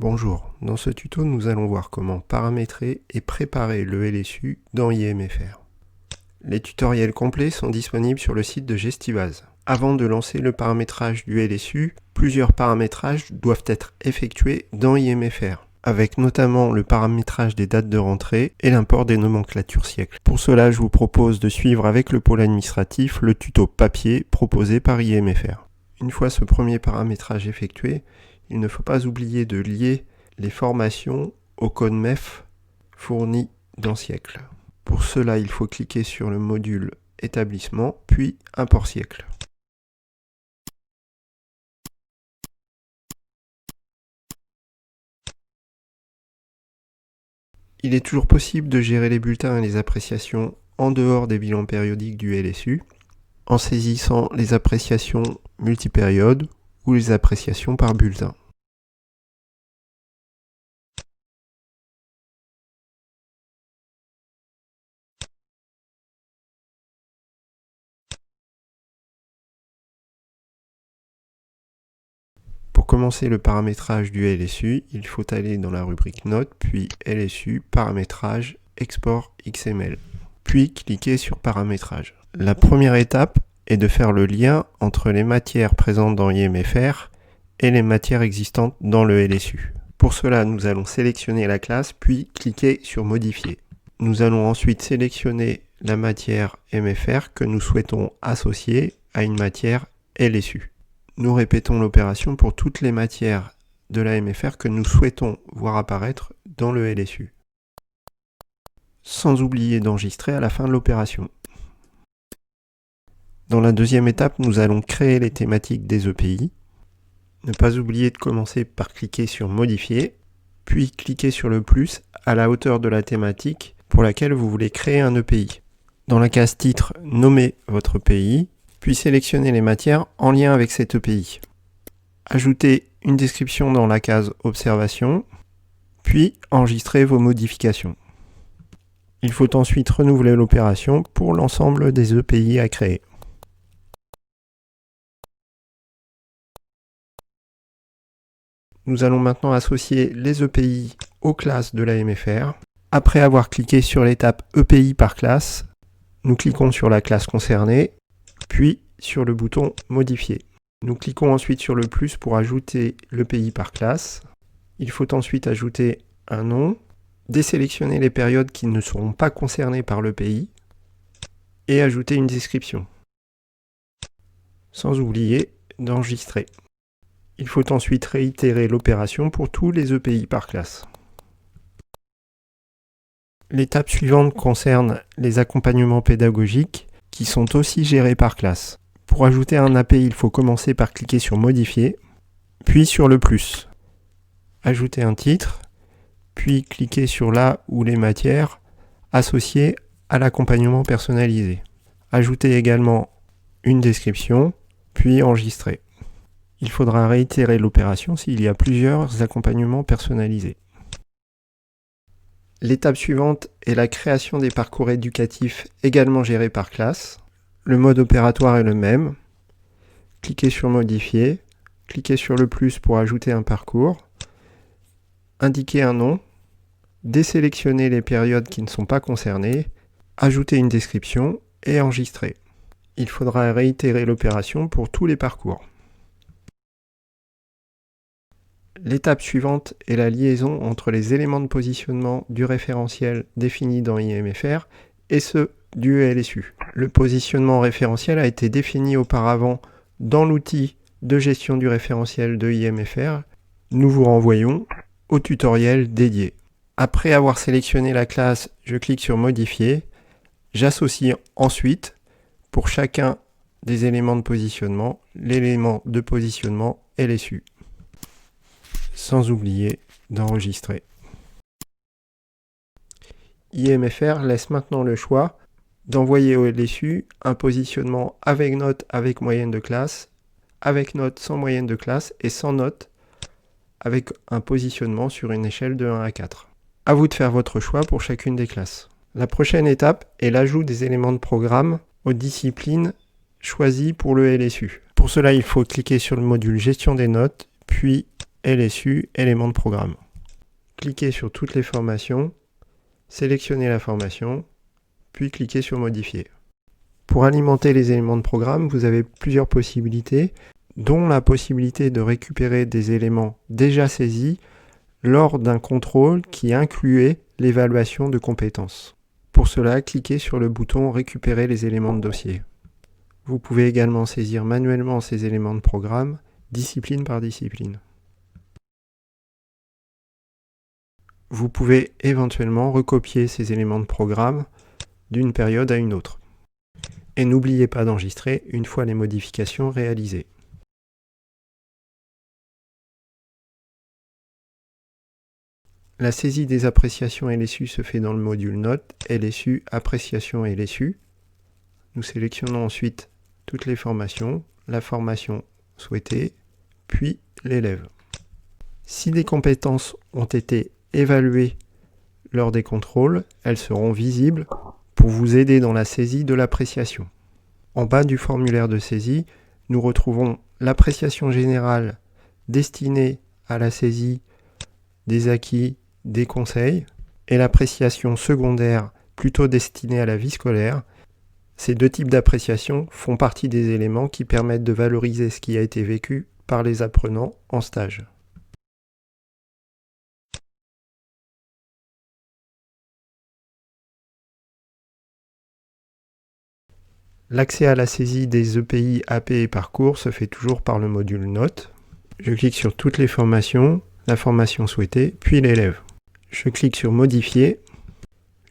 Bonjour, dans ce tuto nous allons voir comment paramétrer et préparer le LSU dans IMFR. Les tutoriels complets sont disponibles sur le site de Gestivaz. Avant de lancer le paramétrage du LSU, plusieurs paramétrages doivent être effectués dans IMFR, avec notamment le paramétrage des dates de rentrée et l'import des nomenclatures siècles. Pour cela, je vous propose de suivre avec le pôle administratif le tuto papier proposé par IMFR. Une fois ce premier paramétrage effectué, il ne faut pas oublier de lier les formations au code MEF fourni dans siècle. Pour cela, il faut cliquer sur le module établissement, puis import siècle. Il est toujours possible de gérer les bulletins et les appréciations en dehors des bilans périodiques du LSU, en saisissant les appréciations multipériodes ou les appréciations par bulletin. Pour commencer le paramétrage du LSU, il faut aller dans la rubrique Notes, puis LSU, Paramétrage, Export XML, puis cliquer sur Paramétrage. La première étape est de faire le lien entre les matières présentes dans IMFR et les matières existantes dans le LSU. Pour cela, nous allons sélectionner la classe, puis cliquer sur Modifier. Nous allons ensuite sélectionner la matière MFR que nous souhaitons associer à une matière LSU. Nous répétons l'opération pour toutes les matières de la MFR que nous souhaitons voir apparaître dans le LSU. Sans oublier d'enregistrer à la fin de l'opération. Dans la deuxième étape, nous allons créer les thématiques des EPI. Ne pas oublier de commencer par cliquer sur Modifier, puis cliquer sur le plus à la hauteur de la thématique pour laquelle vous voulez créer un EPI. Dans la case titre, nommez votre EPI, puis sélectionnez les matières en lien avec cet EPI. Ajoutez une description dans la case Observation, puis enregistrez vos modifications. Il faut ensuite renouveler l'opération pour l'ensemble des EPI à créer. Nous allons maintenant associer les EPI aux classes de la MFR. Après avoir cliqué sur l'étape EPI par classe, nous cliquons sur la classe concernée, puis sur le bouton Modifier. Nous cliquons ensuite sur le plus pour ajouter l'EPI par classe. Il faut ensuite ajouter un nom, désélectionner les périodes qui ne seront pas concernées par l'EPI et ajouter une description. Sans oublier d'enregistrer. Il faut ensuite réitérer l'opération pour tous les EPI par classe. L'étape suivante concerne les accompagnements pédagogiques qui sont aussi gérés par classe. Pour ajouter un API, il faut commencer par cliquer sur Modifier, puis sur le plus. Ajouter un titre, puis cliquer sur là où les matières associées à l'accompagnement personnalisé. Ajouter également une description, puis enregistrer. Il faudra réitérer l'opération s'il y a plusieurs accompagnements personnalisés. L'étape suivante est la création des parcours éducatifs également gérés par classe. Le mode opératoire est le même. Cliquez sur Modifier, cliquez sur le plus pour ajouter un parcours, indiquez un nom, désélectionnez les périodes qui ne sont pas concernées, ajoutez une description et enregistrer. Il faudra réitérer l'opération pour tous les parcours. L'étape suivante est la liaison entre les éléments de positionnement du référentiel défini dans IMFR et ceux du LSU. Le positionnement référentiel a été défini auparavant dans l'outil de gestion du référentiel de IMFR. Nous vous renvoyons au tutoriel dédié. Après avoir sélectionné la classe, je clique sur Modifier. J'associe ensuite, pour chacun des éléments de positionnement, l'élément de positionnement LSU. Sans oublier d'enregistrer. IMFR laisse maintenant le choix d'envoyer au LSU un positionnement avec note avec moyenne de classe, avec note sans moyenne de classe et sans note avec un positionnement sur une échelle de 1 à 4. À vous de faire votre choix pour chacune des classes. La prochaine étape est l'ajout des éléments de programme aux disciplines choisies pour le LSU. Pour cela, il faut cliquer sur le module Gestion des notes, puis LSU, éléments de programme. Cliquez sur toutes les formations, sélectionnez la formation, puis cliquez sur Modifier. Pour alimenter les éléments de programme, vous avez plusieurs possibilités, dont la possibilité de récupérer des éléments déjà saisis lors d'un contrôle qui incluait l'évaluation de compétences. Pour cela, cliquez sur le bouton « Récupérer les éléments de dossier ». Vous pouvez également saisir manuellement ces éléments de programme, discipline par discipline. Vous pouvez éventuellement recopier ces éléments de programme d'une période à une autre. Et n'oubliez pas d'enregistrer une fois les modifications réalisées. La saisie des appréciations LSU se fait dans le module Notes, LSU, Appréciation LSU. Nous sélectionnons ensuite toutes les formations, la formation souhaitée, puis l'élève. Si des compétences ont été évaluées lors des contrôles, elles seront visibles pour vous aider dans la saisie de l'appréciation. En bas du formulaire de saisie, nous retrouvons l'appréciation générale destinée à la saisie des acquis, des conseils, et l'appréciation secondaire plutôt destinée à la vie scolaire. Ces deux types d'appréciation font partie des éléments qui permettent de valoriser ce qui a été vécu par les apprenants en stage. L'accès à la saisie des EPI, AP et parcours se fait toujours par le module Notes. Je clique sur toutes les formations, la formation souhaitée, puis l'élève. Je clique sur Modifier.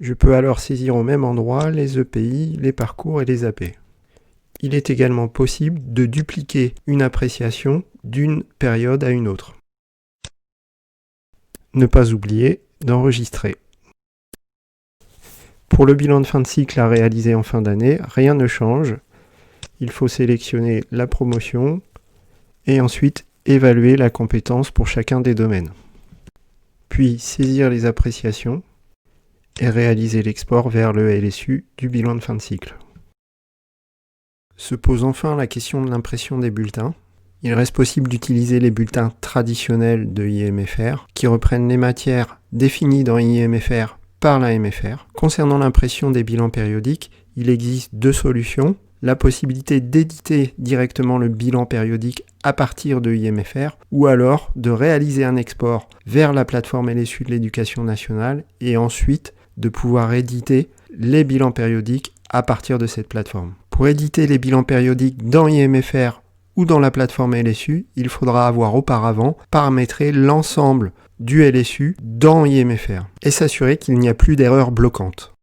Je peux alors saisir au même endroit les EPI, les parcours et les AP. Il est également possible de dupliquer une appréciation d'une période à une autre. Ne pas oublier d'enregistrer. Pour le bilan de fin de cycle à réaliser en fin d'année, rien ne change. Il faut sélectionner la promotion et ensuite évaluer la compétence pour chacun des domaines. Puis saisir les appréciations et réaliser l'export vers le LSU du bilan de fin de cycle. Se pose enfin la question de l'impression des bulletins. Il reste possible d'utiliser les bulletins traditionnels de IMFR qui reprennent les matières définies dans IMFR par la MFR. Concernant l'impression des bilans périodiques, il existe deux solutions. La possibilité d'éditer directement le bilan périodique à partir de IMFR ou alors de réaliser un export vers la plateforme LSU de l'éducation nationale et ensuite de pouvoir éditer les bilans périodiques à partir de cette plateforme. Pour éditer les bilans périodiques dans IMFR ou dans la plateforme LSU, il faudra avoir auparavant paramétré l'ensemble du LSU dans IMFR et s'assurer qu'il n'y a plus d'erreurs bloquantes.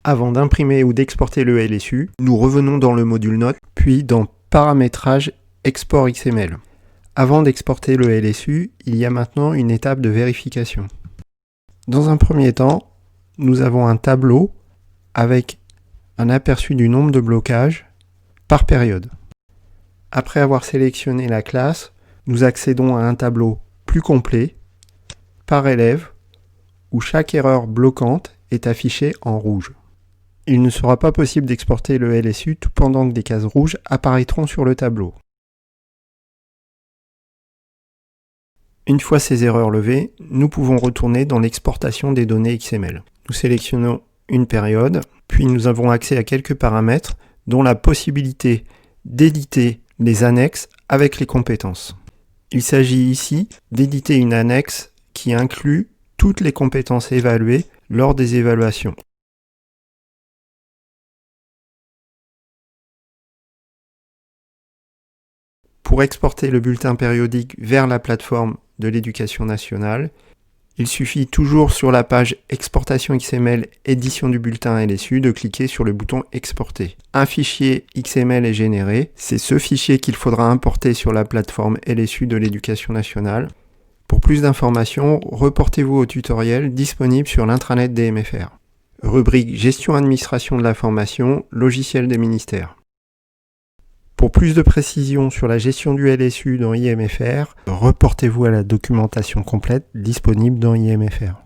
Avant d'imprimer ou d'exporter le LSU, nous revenons dans le module Notes, puis dans Paramétrage Export XML. Avant d'exporter le LSU, il y a maintenant une étape de vérification. Dans un premier temps, nous avons un tableau avec un aperçu du nombre de blocages par période. Après avoir sélectionné la classe, nous accédons à un tableau plus complet, par élève, où chaque erreur bloquante est affichée en rouge. Il ne sera pas possible d'exporter le LSU tout pendant que des cases rouges apparaîtront sur le tableau. Une fois ces erreurs levées, nous pouvons retourner dans l'exportation des données XML. Nous sélectionnons une période, puis nous avons accès à quelques paramètres, dont la possibilité d'éditer les annexes avec les compétences. Il s'agit ici d'éditer une annexe qui inclut toutes les compétences évaluées lors des évaluations. Pour exporter le bulletin périodique vers la plateforme de l'éducation nationale, il suffit toujours sur la page Exportation XML édition du bulletin LSU de cliquer sur le bouton Exporter. Un fichier XML est généré, c'est ce fichier qu'il faudra importer sur la plateforme LSU de l'éducation nationale. Pour plus d'informations, reportez-vous au tutoriel disponible sur l'intranet des MFR. Rubrique Gestion administration de la formation, logiciel des ministères. Pour plus de précisions sur la gestion du LSU dans IMFR, reportez-vous à la documentation complète disponible dans IMFR.